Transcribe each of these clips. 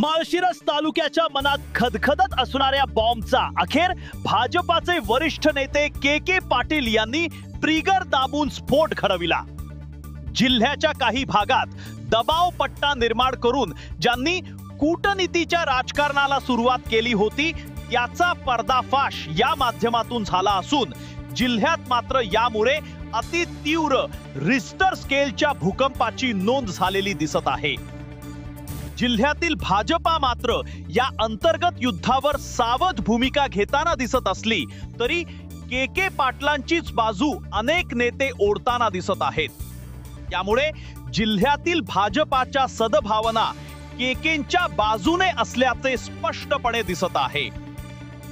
माळशिरस तालुक्याच्या मनात खदखदत असणाऱ्या बॉम्बचा अखेर भाजपाचे वरिष्ठ नेते के पाटील यांनी ट्रिगर दाबून स्फोट घडविला। जिल्ह्याच्या काही भागात दबाव पट्टा निर्माण करून ज्यांनी कूटनीतीच्या राजकारणाला सुरुवात केली होती त्याचा पर्दाफाश या माध्यमातून झाला असून जिल्ह्यात मात्र यामुळे अति तीव्र रिस्टर स्केलच्या भूकंपाची नोंद झालेली दिसत आहे। जिल्ह्यातील भाजपा मात्र या अंतर्गत युद्धावर सावध भूमिका घेताना दिसत असली तरी के पाटलांचीच बाजू अनेक नेते ओढताना दिसत आहेत। त्यामुळे जिल्ह्यातील भाजपाच्या सद्भावना केकेंच्या बाजूने असल्याचे स्पष्टपणे दिसत आहे।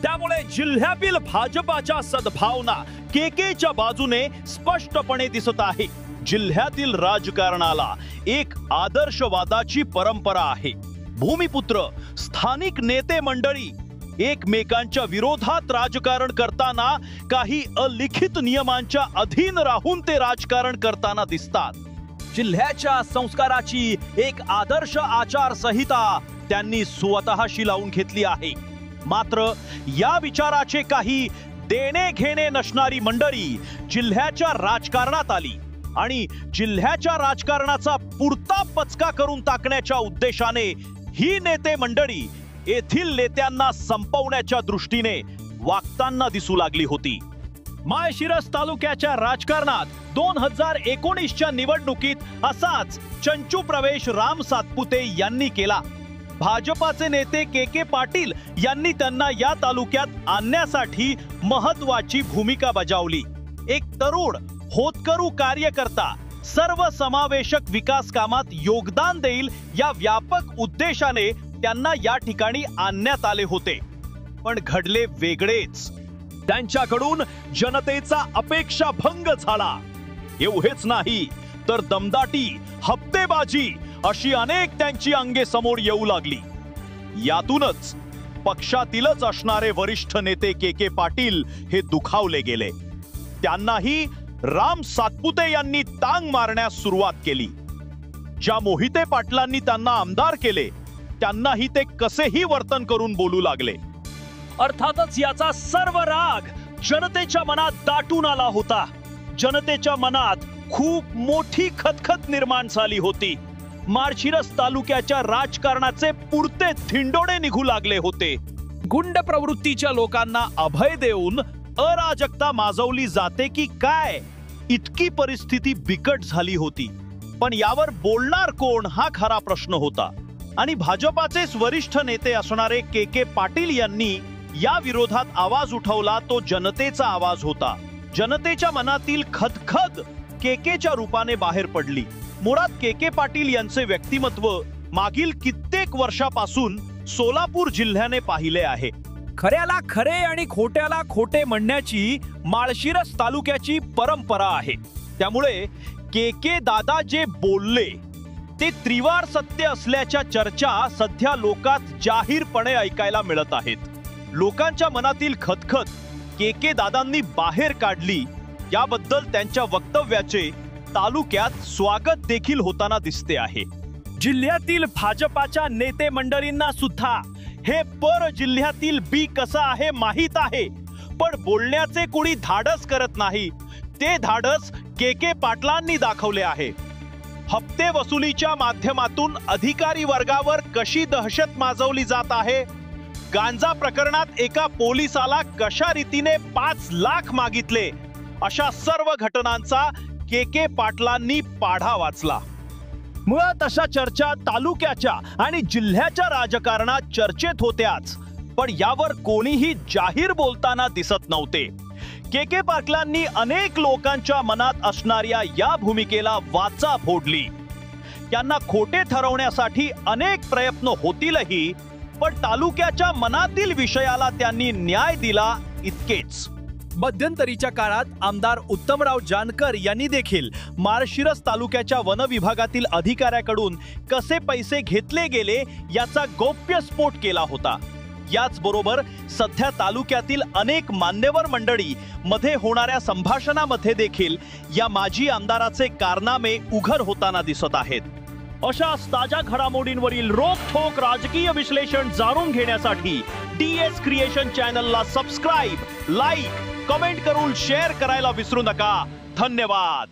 त्यामुळे जिल्ह्यातील भाजपाच्या सद्भावना केकेच्या बाजूने स्पष्टपणे दिसत आहे। जिल्ह्यातील राजकारणाला एक आदर्शवादाची परंपरा आहे। भूमिपुत्र स्थानिक नेते मंडळी एकमेकांच्या विरोधात राजकारण करताना काही अलिखित नियमांच्या अधीन राहून ते राजकारण करताना दिसतात। जिल्ह्याच्या संस्काराची एक आदर्श आचारसंहिता त्यांनी स्वतःशी लावून घेतली आहे। मात्र या विचाराचे काही देणे घेणे नसणारी मंडळी जिल्ह्याच्या राजकारणात आली आणि जिल्ह्याच्या राजकारणाचा पुरता पचका करून टाकण्याच्या उद्देशाने ही नेते मंडळी येथील नेत्यांना संपवण्याच्या दृष्टीने वागताना दिसू लागली होती। माळशिरस तालुक्याच्या राजकारणात 2019च्या निवडणुकीत असाच चंचू प्रवेश राम सातपुते यांनी केला। भाजपाचे नेते के पाटील यांनी त्यांना या तालुक्यात आणण्यासाठी महत्त्वाची भूमिका बजावली। एक तरुण होतकरू कार्यकर्ता सर्वसमावेशक विकास कामात योगदान देईल या व्यापक उद्देशाने त्यांना या ठिकाणी आणण्यात आले होते। पण घडले वेगळेच। त्यांच्याकडून जनतेचा अपेक्षा भंग झाला। एवढेच नाही तर दमदाटी, हप्तेबाजी अशी अनेक त्यांची अंगे समोर येऊ लागली। यातूनच पक्षातीलच असणारे वरिष्ठ नेते के पाटील हे दुखावले गेले। त्यांनाही राम सातपुते यांनी टांग मारण्यास सुरुवात केली। ज्या मोहिते पाटलांनी त्यांना आमदार केले त्यांनाही ते कसेही वर्तन करून बोलू लागले। अर्थातच याचा सर्व राग जनतेच्या मनात दाटून आला होता। जनतेच्या मनात खूप मोठी खदखद निर्माण झाली होती। माळशिरस तालुक्याच्या राजकारणाचे पुरते थिंडोडे निघू लागले होते। गुंड प्रवृत्तीच्या लोकांना अभय देऊन अराजकता माजवली जाते की काय, इतकी परिस्थिती बिकट झाली होती। पण यावर बोलणार कोण हा खरा प्रश्न होता आणि भाजपाचेच वरिष्ठ नेते असणारे के पाटील यांनी या विरोधात आवाज उठवला तो जनतेचा आवाज होता। जनतेच्या मनातील खदखद केकेच्या रूपाने बाहेर पडली। मुळात के पाटील यांचे व्यक्तिमत्व मागील कित्येक वर्षापासून सोलापूर जिल्ह्याने पाहिले आहे। खऱ्याला खरे आणि खोट्याला खोटे म्हणण्याची माळशिरस तालुक्याची परंपरा आहे। त्यामुळे के दादा जे बोलले ते त्रिवार सत्य असल्याच्या चर्चा सध्या लोकात जाहीरपणे ऐकायला मिळत आहेत। लोकांच्या मनातील खदखद के दादांनी बाहेर काढली याबद्दल त्यांच्या वक्तव्याचे तालुक्यात स्वागत देखील होताना दिसते आहे। जिल्ह्यातील भाजपाच्या नेते मंडळींना सुद्धा हे पर जिल्ह्यातील बी कसा आहे माहित आहे, पण बोलण्याचे कोणी धाडस करत नाही। ते धाडस के पाटलांनी दाखवले आहे। हप्ते वसुलीच्या माध्यमातून अधिकारी वर्गावर कशी दहशत माजवली जात आहे, गांजा प्रकरणात एका पोलिसाला कशा रीतीने 5 लाख मागितले, अशा सर्व घटनांचा के पाटलांनी पाढा वाचला। मुळात अशा चर्चा तालुक्याच्या आणि जिल्ह्याच्या राजकारणात चर्चेत होत्याच, पण यावर कोणीही जाहीर बोलताना दिसत नव्हते। के पाटलांनी अनेक लोकांच्या मनात असणाऱ्या या भूमिकेला वाचा फोडली। त्यांना खोटे ठरवण्यासाठी अनेक प्रयत्न होतीलही, पण तालुक्याच्या मनातील विषयाला त्यांनी न्याय दिला इतकेच। मध्यंतरीच्या काळात आमदार उत्तमराव जानकर यांनी देखील माळशिरस तालुक्याच्या वन विभागातील अधिकाऱ्याकडून कसे पैसे घेतले गेले याचा गौप्यस्फोट केला होता। याचबरोबर सध्या तालुक्यातील अनेक मान्यवर मंडळी मध्ये होणाऱ्या संभाषणामध्ये देखील या माजी आमदाराचे कारनामे उघड होताना दिसत आहेत। अशाच ताज्या घडामोडींवरील रोखठोक राजकीय विश्लेषण जाणून घेण्यासाठी DS क्रिएशन चॅनलला सबस्क्राईब, लाईक, कमेंट करून शेअर करायला विसरू नका. धन्यवाद.